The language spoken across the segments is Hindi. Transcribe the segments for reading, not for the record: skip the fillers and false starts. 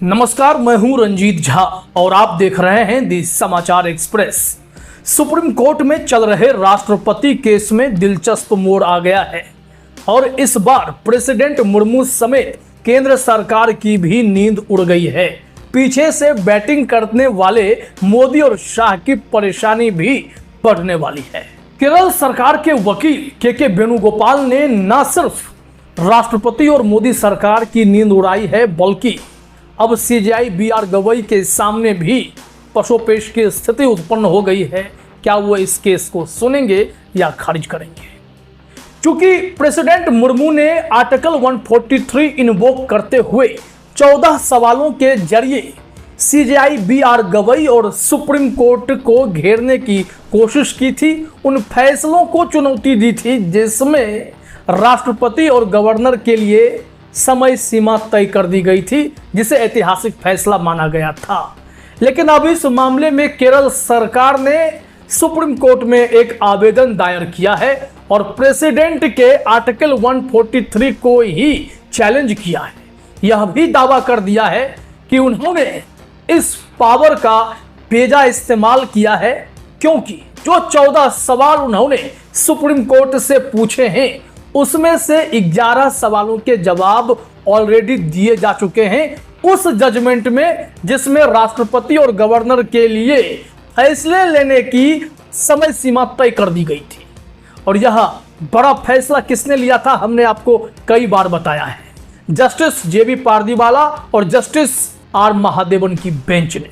नमस्कार, मैं हूं रंजीत झा और आप देख रहे हैं दी समाचार एक्सप्रेस। सुप्रीम कोर्ट में चल रहे राष्ट्रपति केस में दिलचस्प मोड़ आ गया है और इस बार प्रेसिडेंट मुर्मू समेत केंद्र सरकार की भी नींद उड़ गई है। पीछे से बैटिंग करने वाले मोदी और शाह की परेशानी भी बढ़ने वाली है। केरल सरकार के वकील के वेणुगोपाल ने न सिर्फ राष्ट्रपति और मोदी सरकार की नींद उड़ाई है, बल्कि अब सीजेआई बीआर गवई के सामने भी पशोपेश की स्थिति उत्पन्न हो गई है। क्या वो इस केस को सुनेंगे या खारिज करेंगे? चूंकि प्रेसिडेंट मुर्मू ने आर्टिकल 143 इन्वोक करते हुए 14 सवालों के जरिए सीजेआई बीआर गवई और सुप्रीम कोर्ट को घेरने की कोशिश की थी, उन फैसलों को चुनौती दी थी जिसमें राष्ट्रपति और गवर्नर के लिए समय सीमा तय कर दी गई थी, जिसे ऐतिहासिक फैसला माना गया था। लेकिन अब इस मामले में केरल सरकार ने सुप्रीम कोर्ट में एक आवेदन दायर किया है और प्रेसिडेंट के आर्टिकल 143 को ही चैलेंज किया है। यह भी दावा कर दिया है कि उन्होंने इस पावर का बेजा इस्तेमाल किया है, क्योंकि जो 14 सवाल उन्होंने सुप्रीम कोर्ट से पूछे हैं उसमें से 11 सवालों के जवाब ऑलरेडी दिए जा चुके हैं उस जजमेंट में, जिसमें राष्ट्रपति और गवर्नर के लिए फैसले लेने की समय सीमा तय कर दी गई थी। और यह बड़ा फैसला किसने लिया था, हमने आपको कई बार बताया है। जस्टिस जेबी पारदीवाला और जस्टिस आर महादेवन की बेंच ने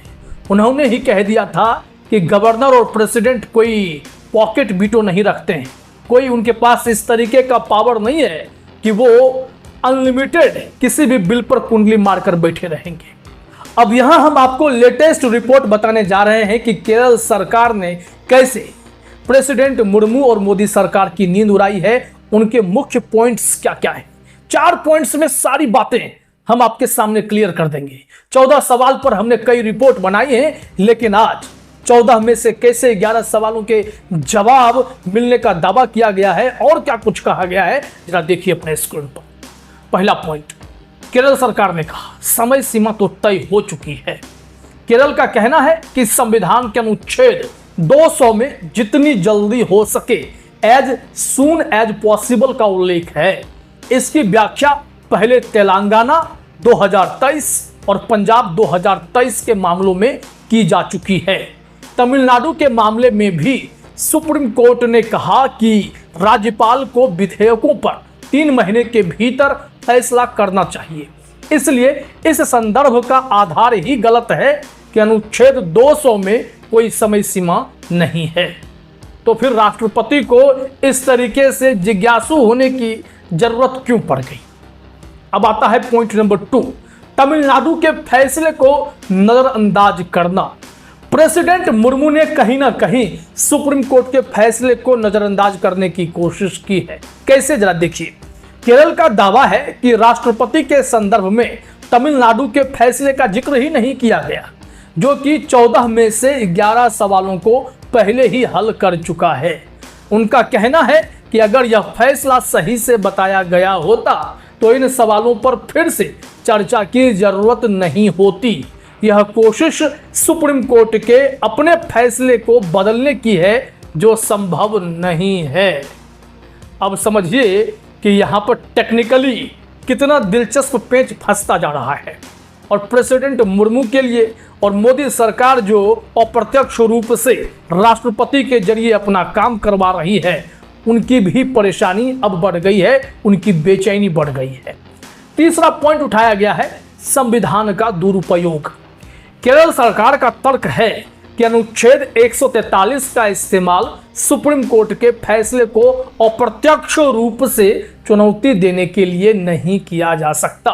उन्होंने ही कह दिया था कि गवर्नर और प्रेसिडेंट कोई पॉकेट वीटो नहीं रखते हैं, कोई उनके पास इस तरीके का पावर नहीं है कि वो अनलिमिटेड किसी भी बिल पर कुंडली मारकर बैठे रहेंगे। अब यहां हम आपको लेटेस्ट रिपोर्ट बताने जा रहे हैं कि केरल सरकार ने कैसे प्रेसिडेंट मुर्मू और मोदी सरकार की नींद उड़ाई है। उनके मुख्य पॉइंट्स क्या क्या है, 4 पॉइंट्स में सारी बातें हम आपके सामने क्लियर कर देंगे। 14 सवाल पर हमने कई रिपोर्ट बनाई है, लेकिन आज 14 में से कैसे 11 सवालों के जवाब मिलने का दावा किया गया है और क्या कुछ कहा गया है, जरा देखिए अपने स्क्रीन पर। पहला पॉइंट, केरल सरकार ने कहा समय सीमा तो तय हो चुकी है। केरल का कहना है कि संविधान के अनुच्छेद 200 में जितनी जल्दी हो सके, एज सून एज पॉसिबल का उल्लेख है। इसकी व्याख्या पहले तेलंगाना 2023 और पंजाब 2023 के मामलों में की जा चुकी है। तमिलनाडु के मामले में भी सुप्रीम कोर्ट ने कहा कि राज्यपाल को विधेयकों पर 3 महीने के भीतर फैसला करना चाहिए। इसलिए इस संदर्भ का आधार ही गलत है कि अनुच्छेद 200 में कोई समय सीमा नहीं है। तो फिर राष्ट्रपति को इस तरीके से जिज्ञासु होने की जरूरत क्यों पड़ गई? अब आता है पॉइंट नंबर 2, तमिलनाडु के फैसले को नजरअंदाज करना। प्रेसिडेंट मुर्मू ने कहीं ना कहीं सुप्रीम कोर्ट के फैसले को नजरअंदाज करने की कोशिश की है। कैसे, जरा देखिए। केरल का दावा है कि राष्ट्रपति के संदर्भ में तमिलनाडु के फैसले का जिक्र ही नहीं किया गया, जो कि 14 में से 11 सवालों को पहले ही हल कर चुका है। उनका कहना है कि अगर यह फैसला सही से बताया गया होता तो इन सवालों पर फिर से चर्चा की जरूरत नहीं होती। यह कोशिश सुप्रीम कोर्ट के अपने फैसले को बदलने की है, जो संभव नहीं है। अब समझिए कि यहाँ पर टेक्निकली कितना दिलचस्प पेच फंसता जा रहा है और प्रेसिडेंट मुर्मू के लिए और मोदी सरकार जो अप्रत्यक्ष रूप से राष्ट्रपति के जरिए अपना काम करवा रही है, उनकी भी परेशानी अब बढ़ गई है, उनकी बेचैनी बढ़ गई है। तीसरा पॉइंट उठाया गया है संविधान का दुरुपयोग। केरल सरकार का तर्क है कि अनुच्छेद 143 का इस्तेमाल सुप्रीम कोर्ट के फैसले को अप्रत्यक्ष रूप से चुनौती देने के लिए नहीं किया जा सकता,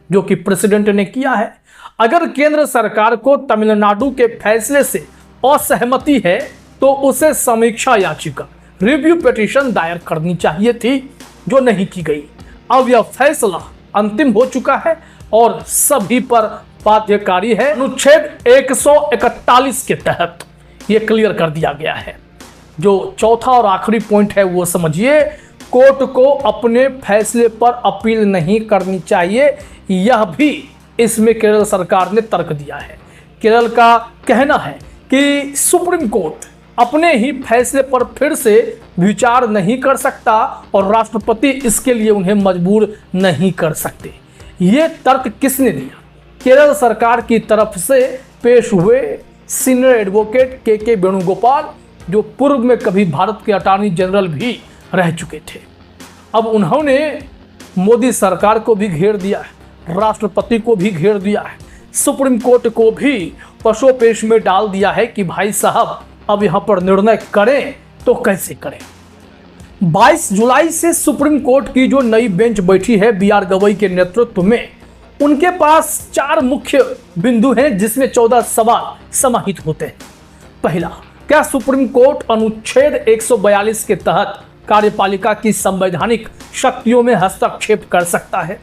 जो कि प्रेसिडेंट ने किया है। अगर केंद्र सरकार को तमिलनाडु के फैसले से असहमति है तो उसे समीक्षा याचिका, रिव्यू पिटीशन दायर करनी चाहिए थी, जो नहीं की गई। अब यह फैसला अंतिम हो चुका है और सभी पर बाध्यकारी है। अनुच्छेद 141 के तहत यह क्लियर कर दिया गया है। जो चौथा और आखिरी पॉइंट है वो समझिए, कोर्ट को अपने फैसले पर अपील नहीं करनी चाहिए। यह भी इसमें केरल सरकार ने तर्क दिया है। केरल का कहना है कि सुप्रीम कोर्ट अपने ही फैसले पर फिर से विचार नहीं कर सकता और राष्ट्रपति इसके लिए उन्हें मजबूर नहीं कर सकते। ये तर्क किसने दिया? केरल सरकार की तरफ से पेश हुए सीनियर एडवोकेट के वेणुगोपाल, जो पूर्व में कभी भारत के अटॉर्नी जनरल भी रह चुके थे। अब उन्होंने मोदी सरकार को भी घेर दिया है, राष्ट्रपति को भी घेर दिया है, सुप्रीम कोर्ट को भी पशोपेश में डाल दिया है कि भाई साहब अब यहां पर निर्णय करें तो कैसे करें। 22 जुलाई से सुप्रीम कोर्ट की जो नई बेंच बैठी है बी.आर. गवई के नेतृत्व में, उनके पास 4 मुख्य बिंदु हैं जिसमें 14 सवाल समाहित होते हैं। पहला, क्या सुप्रीम कोर्ट अनुच्छेद 142 के तहत कार्यपालिका की संवैधानिक शक्तियों में हस्तक्षेप कर सकता है?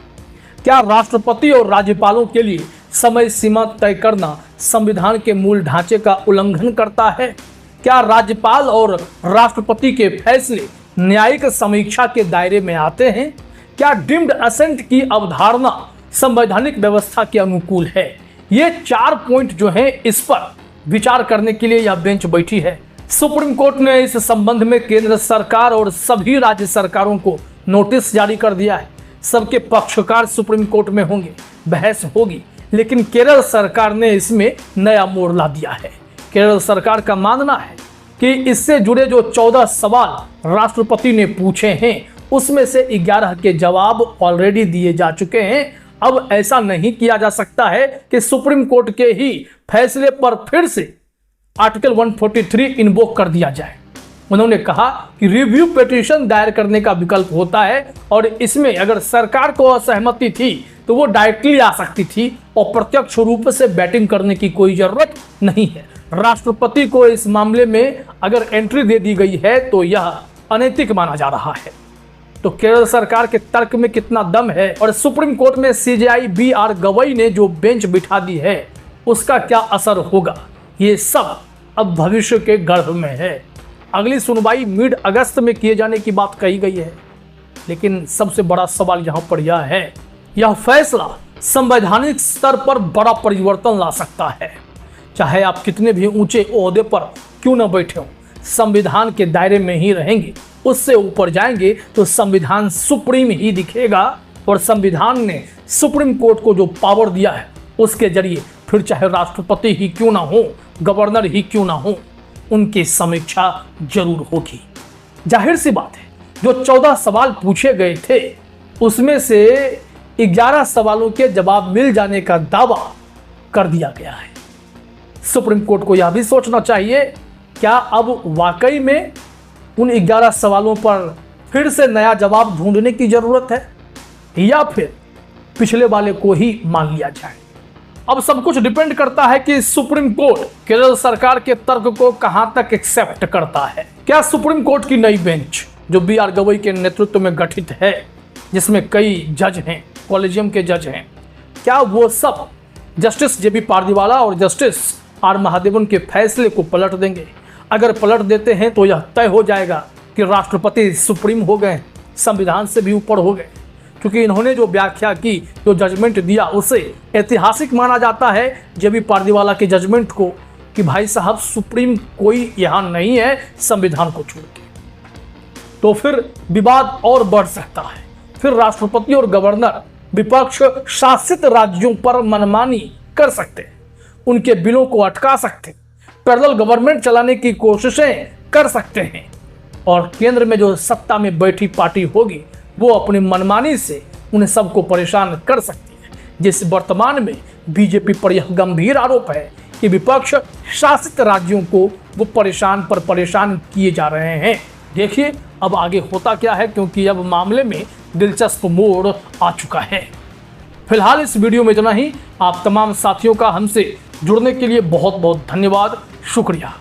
क्या राष्ट्रपति और राज्यपालों के लिए समय सीमा तय करना संविधान के मूल ढांचे का उल्लंघन करता है? क्या राज्यपाल और राष्ट्रपति के फैसले न्यायिक समीक्षा के दायरे में आते हैं? क्या डीम्ड असेंट की अवधारणा संवैधानिक व्यवस्था के अनुकूल है? ये 4 पॉइंट जो हैं, इस पर विचार करने के लिए यह बेंच बैठी है। सुप्रीम कोर्ट ने इस संबंध में केंद्र सरकार और सभी राज्य सरकारों को नोटिस जारी कर दिया है। सबके पक्षकार सुप्रीम कोर्ट में होंगे, बहस होगी, लेकिन केरल सरकार ने इसमें नया मोड़ ला दिया है। केरल सरकार का मानना है कि इससे जुड़े जो 14 सवाल राष्ट्रपति ने पूछे हैं, उसमें से 11 के जवाब ऑलरेडी दिए जा चुके हैं। अब ऐसा नहीं किया जा सकता है कि सुप्रीम कोर्ट के ही फैसले पर फिर से आर्टिकल 143 इन्वोक कर दिया जाए। उन्होंने कहा कि रिव्यू पिटीशन दायर करने का विकल्प होता है और इसमें अगर सरकार को असहमति थी तो वो डायरेक्टली आ सकती थी और प्रत्यक्ष रूप से बैटिंग करने की कोई जरूरत नहीं है। राष्ट्रपति को इस मामले में अगर एंट्री दे दी गई है तो यह अनैतिक माना जा रहा है। तो केरल सरकार के तर्क में कितना दम है और सुप्रीम कोर्ट में सीजेआई बी.आर. गवई ने जो बेंच बिठा दी है उसका क्या असर होगा, ये सब अब भविष्य के गर्भ में है। अगली सुनवाई मिड अगस्त में किए जाने की बात कही गई है, लेकिन सबसे बड़ा सवाल यहाँ पर यह है, यह फैसला संवैधानिक स्तर पर बड़ा परिवर्तन ला सकता है। चाहे आप कितने भी ऊंचे ओहदे पर क्यों न बैठे हो, संविधान के दायरे में ही रहेंगे। उससे ऊपर जाएंगे तो संविधान सुप्रीम ही दिखेगा और संविधान ने सुप्रीम कोर्ट को जो पावर दिया है उसके जरिए फिर चाहे राष्ट्रपति ही क्यों ना हो, गवर्नर ही क्यों ना हो, उनकी समीक्षा जरूर होगी। जाहिर सी बात है, जो 14 सवाल पूछे गए थे उसमें से 11 सवालों के जवाब मिल जाने का दावा कर दिया गया है। सुप्रीम कोर्ट को यह भी सोचना चाहिए, क्या अब वाकई में उन 11 सवालों पर फिर से नया जवाब ढूंढने की जरूरत है या फिर पिछले वाले को ही मान लिया जाए। अब सब कुछ डिपेंड करता है कि सुप्रीम कोर्ट केरल सरकार के तर्क को कहां तक एक्सेप्ट करता है। क्या सुप्रीम कोर्ट की नई बेंच जो बी.आर. गवई के नेतृत्व में गठित है, जिसमें कई जज हैं, कॉलेजियम के जज हैं, क्या वो सब जस्टिस जे.बी. पारदीवाला और जस्टिस आर. महादेवन के फैसले को पलट देंगे? अगर पलट देते हैं तो यह तय हो जाएगा कि राष्ट्रपति सुप्रीम हो गए, संविधान से भी ऊपर हो गए, क्योंकि इन्होंने जो व्याख्या की, जो जजमेंट दिया, उसे ऐतिहासिक माना जाता है जे.बी. पारदीवाला के जजमेंट को, कि भाई साहब सुप्रीम कोई यहाँ नहीं है संविधान को छोड़ के। तो फिर विवाद और बढ़ सकता है। फिर राष्ट्रपति और गवर्नर विपक्ष शासित राज्यों पर मनमानी कर सकते हैं, उनके बिलों को अटका सकते हैं, पैरेलल गवर्नमेंट चलाने की कोशिशें कर सकते हैं और केंद्र में जो सत्ता में बैठी पार्टी होगी वो अपनी मनमानी से उन्हें सबको परेशान कर सकती है। जिस वर्तमान में बीजेपी पर यह गंभीर आरोप है कि विपक्ष शासित राज्यों को वो परेशान किए जा रहे हैं। देखिए अब आगे होता क्या है, क्योंकि अब मामले में दिलचस्प मोड़ आ चुका है। फिलहाल इस वीडियो में इतना ही। आप तमाम साथियों का हमसे जुड़ने के लिए बहुत बहुत धन्यवाद, शुक्रिया।